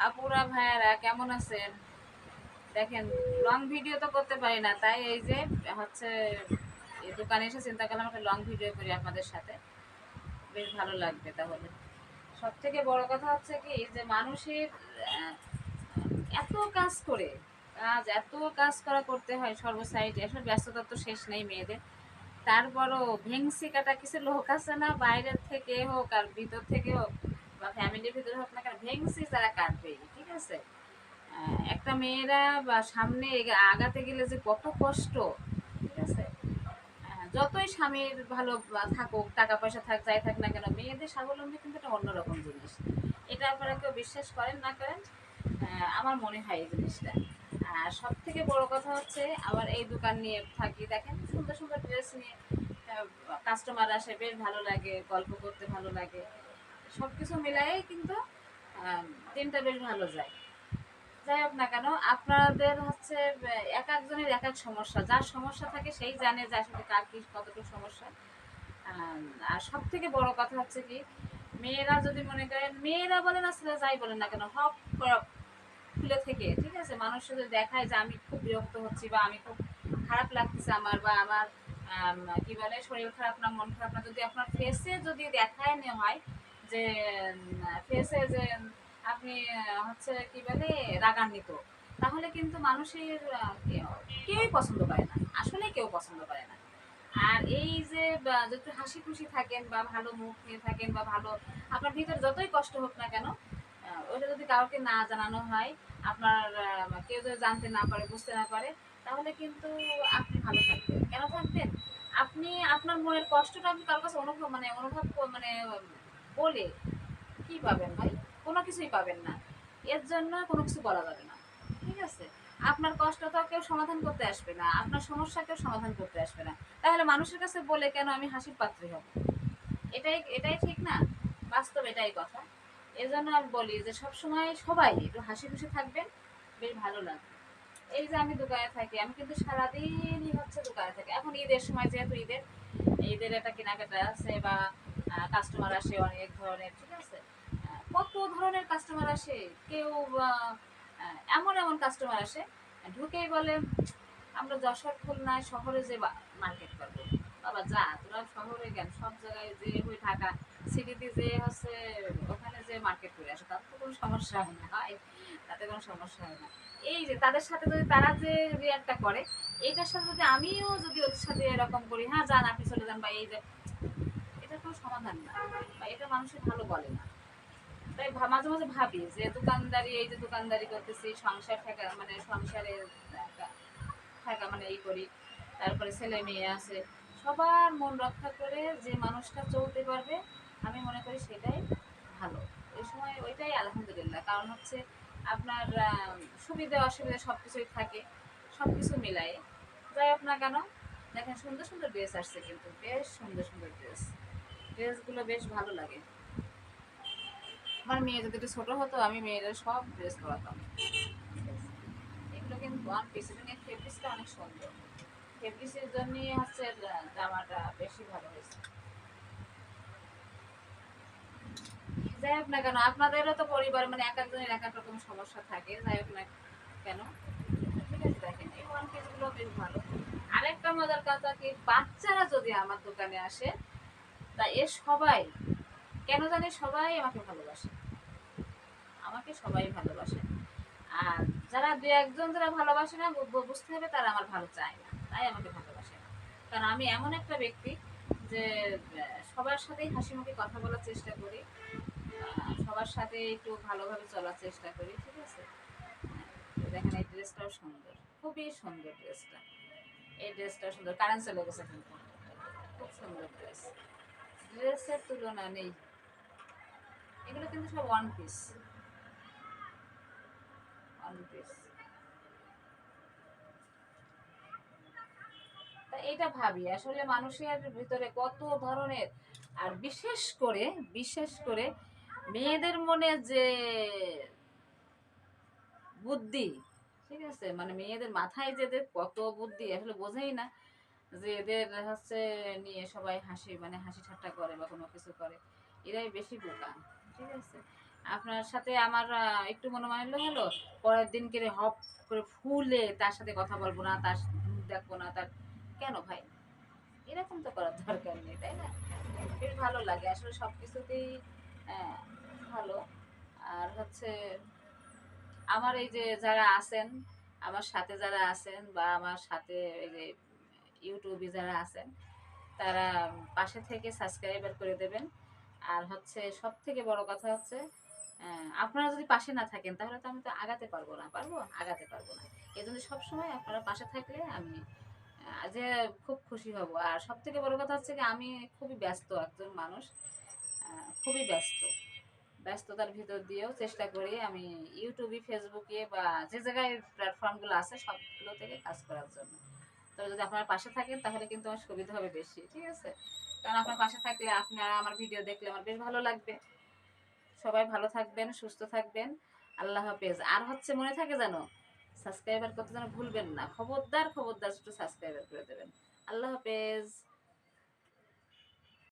আপুরা ভাইয়ারা কেমন আছেন? দেখেন, লং ভিডিও তো করতে পারি না, তাই এই যে হচ্ছে এই দোকানে এসে চিন্তা করলাম একটা লং ভিডিও করি আপনাদের সাথে, বেশ ভালো লাগবে তাহলে। সব থেকে বড় কথা হচ্ছে কি যে মানুষের আহ, এত কাজ করে, এত কাজ করতে হয় সর্বসাইডে, আসলে ব্যস্ততা তো শেষ নেই মেয়েদের। তারপরও ভেংসি কাটা কিছু লোক আছে না, বাইরের থেকে হোক আর ভিতর থেকে হোক বা ফ্যামিলির ভিতরে হোক না কেন, ভেংসি তারা কাটবেই, ঠিক আছে। একটা মেয়েরা বা সামনে আগাতে গেলে যে কত কষ্ট, ঠিক আছে। যতই স্বামীর ভালো থাকুক, টাকা পয়সা থাক, যাই থাক না কেন, মেয়েদের স্বাবলম্বী কিন্তু একটা অন্যরকম জিনিস। এটা আপনারা কেউ বিশ্বাস করেন না করেন, আমার মনে হয় এই জিনিসটা। আর সব থেকে বড় কথা হচ্ছে, আবার এই দোকান নিয়ে থাকি, দেখেন সুন্দর সুন্দর ড্রেস নিয়ে কাস্টমার আসে, বেশ ভালো লাগে, গল্প করতে ভালো লাগে। সব কিছু মিলাই কিন্তু দিনটা বেশ ভালো যায়। যাই হোক না কেন, আপনাদের হচ্ছে এক একজনের এক এক সমস্যা, যার সমস্যা থাকে সেই জানে যে আসলে কার কি কতটুকু সমস্যা। আর সব থেকে বড় কথা হচ্ছে কি, মেয়েরা যদি মনে করেন, মেয়েরা বলেন আসলে যাই বলেন না কেন, হক খুলে থেকে, ঠিক আছে, মানুষ যদি দেখায় যে আমি খুব বিরক্ত হচ্ছি বা আমি খুব খারাপ লাগতেছে আমার, বা আমার কি বলে শরীর খারাপ না মন খারাপ না, যদি আপনার ফেসে যদি দেখায় নেওয়া হয় যে ফেসে যে আপনি হচ্ছে কি বলে রাগান্বিত, তাহলে কিন্তু মানুষের কেউই পছন্দ করে না, আসলে কেউ পছন্দ করে না। আর এই যে যত হাসি খুশি থাকেন বা ভালো মুখ নিয়ে থাকেন বা ভালো, আপনার ভিতরে যতই কষ্ট হোক না কেন, ওইটা যদি কাউকে না জানানো হয়, আপনার কেউ যদি জানতে না পারে, বুঝতে না পারে, তাহলে কিন্তু আপনি ভালো থাকবেন। কেন থাকবেন? আপনি আপনার মনের কষ্টটা আপনি কারোর কাছে মানে বলে কি পাবেন ভাই? কোনো কিছুই পাবেন না। এর জন্য কোনো কিছু বলা যাবে না, ঠিক আছে। আপনার কষ্ট তো কেউ সমাধান করতে আসবে না, আপনার সমস্যা কেউ সমাধান করতে আসবে না, তাহলে মানুষের কাছে বলে কেন আমি হাসির পাত্রী হব? এটাই এটাই ঠিক না? বাস্তব এটাই কথা। এজন্য আমি বলি যে সবসময় সবাই একটু হাসি খুশি থাকবেন, বেশ ভালো লাগবে। এই যে আমি দোকানে থাকি, আমি কিন্তু সারাদিনই হচ্ছে দোকানে থাকি। এখন ঈদের সময়, যেহেতু ঈদের ঈদের একটা কেনাকাটা আছে বা কাস্টমার আসে অনেক ধরনের, ঠিক আছে। কত ধরনের কাস্টমার আসে, কেউ এমন এমন কাস্টমার আসে, ঢুকেই বলে আমরা যশোর খুলনায় শহরে যে মার্কেট করবো। বাবা যা, তোরা শহরে কেন, সব জায়গায় যে ওই ঢাকা সিটিতে যে হচ্ছে ওখানে যে মার্কেট করে আসে, তাতে তো কোনো সমস্যা হয় না, হয় তাতে কোনো সমস্যা হয় না। এই যে তাদের সাথে যদি তারা যে রিয়াক্টটা করে, এইটার সাথে যদি আমিও যদি ওদের সাথে এরকম করি, হ্যাঁ যান আপনি চলে যান, বা এই যে, এটা কোনো সমাধান না, বা এটা মানুষের ভালো বলে না। তাই মাঝে মাঝে ভাবি যে দোকানদারি, এই যে দোকানদারি করতেছি, সংসার থাকা মানে সংসারে থাকা মানে এই করি, তারপরে ছেলে মেয়ে আছে, সবার মন রক্ষা করে যে মানুষটা চলতে পারবে, আমি মনে করি সেটাই ভালো। ওই সময় ওইটাই আলহামদুলিল্লাহ, কারণ হচ্ছে আপনার সুবিধা অসুবিধা সব কিছুই থাকে, সব কিছু মিলাই। যাই হোক না কেন, দেখেন সুন্দর সুন্দর ড্রেস আসছে, কিন্তু বেশ সুন্দর সুন্দর ড্রেসগুলো বেশ ভালো লাগে। আমার মেয়ে যদি একটু ছোট হতো, আমি মেয়েদের সব ড্রেস পরাতাম। এগুলো কিন্তু ওয়ান পিস, এটা নিয়ে ফেব্রিক্সটা অনেক সুন্দর, ফেব্রিক্সের জন্যই হচ্ছে জামাটা বেশি ভালো হয়েছে। যাই হোক না কেন, আপনাদেরও তো পরিবার মানে এক একজনের এক এক রকম সমস্যা থাকে, যাই হোক না কেন, ঠিক আছে। দেখেন এই ওয়ান পিস গুলো বেশ ভালো। আরেকটা মজার কথা কি, বাচ্চারা যদি আমার দোকানে আসে, তা এ সবাই কেন জানি সবাই আমাকে ভালোবাসে, আমাকে সবাই ভালোবাসে। আর যারা দু একজন যারা ভালোবাসে না, বুঝতে হবে তারা আমার ভালো চায় না, তাই আমাকে ভালোবাসে না। কারণ আমি এমন একটা ব্যক্তি যে সবার সাথেই হাসি মুখে কথা বলার চেষ্টা করি, সবার সাথে একটু ভালোভাবে চলার চেষ্টা করি, ঠিক আছে। দেখেন এই ড্রেসটাও সুন্দর, খুবই সুন্দর ড্রেসটা, এই ড্রেসটাও সুন্দর, কারেন্ট চলে গেছে কিন্তু, খুব সুন্দর ড্রেস, ড্রেসের তুলনা নেই। এগুলো কিন্তু সব ওয়ান পিস, ওয়ান পিস। তা এটা ভাবি আসলে মানুষের ভিতরে কত ধরনের, আর বিশেষ করে মেয়েদের মনে যে বুদ্ধি, ঠিক আছে, মানে মেয়েদের মাথায় যে এদের কত বুদ্ধি আসলে বোঝেই না, যে এদের হচ্ছে নিয়ে সবাই হাসি মানে হাসি ঠাট্টা করে বা কোনো কিছু করে, এরাই বেশি বোকা, ঠিক আছে। আপনার সাথে আমার একটু মনোমালিন্য হলো, পরের দিনকে হপ করে ফুলে তার সাথে কথা বলবো না, তার মুখ দেখবো না, তার কেন ভাই? এরকম তো করার দরকার নেই, তাই না? বেশ ভালো লাগে আসলে সব কিছুতেই ভালো। আর হচ্ছে আমার এই যে যারা আছেন, আমার সাথে যারা আছেন বা আমার সাথে এই যে ইউটিউবে যারা আছেন, তারা পাশে থেকে সাবস্ক্রাইবার করে দেবেন। আর হচ্ছে সব থেকে বড় কথা হচ্ছে আপনারা যদি পাশে না থাকেন তাহলে তো আমি তো আগাতে পারবো না, আগাতে পারবো না। এই জন্য সবসময় আপনারা পাশে থাকলে আমি যে খুব খুশি হব। আর সব থেকে বড় কথা হচ্ছে কি, আমি খুবই ব্যস্ত একজন মানুষ, খুবই ব্যস্ত। ব্যস্ততার ভিতর দিয়েও চেষ্টা করি আমি ইউটিউবে, ফেসবুকে বা যে জায়গায় প্ল্যাটফর্মগুলো আছে সবগুলো থেকে কাজ করার জন্য। তবে যদি আপনার পাশে থাকেন তাহলে কিন্তু আমার সুবিধা হবে বেশি, ঠিক আছে? কারণ আপনার পাশে থাকলে আপনারা আমার ভিডিও দেখলে আমার বেশ ভালো লাগবে। সবাই ভালো থাকবেন, সুস্থ থাকবেন। আল্লাহ হাফেজ। আর হচ্ছে মনে থাকে জানো, সাবস্ক্রাইবার করতে যেন ভুলবেন না, খবরদার খবরদার একটু সাবস্ক্রাইবার করে দেবেন। আল্লাহ হাফেজ।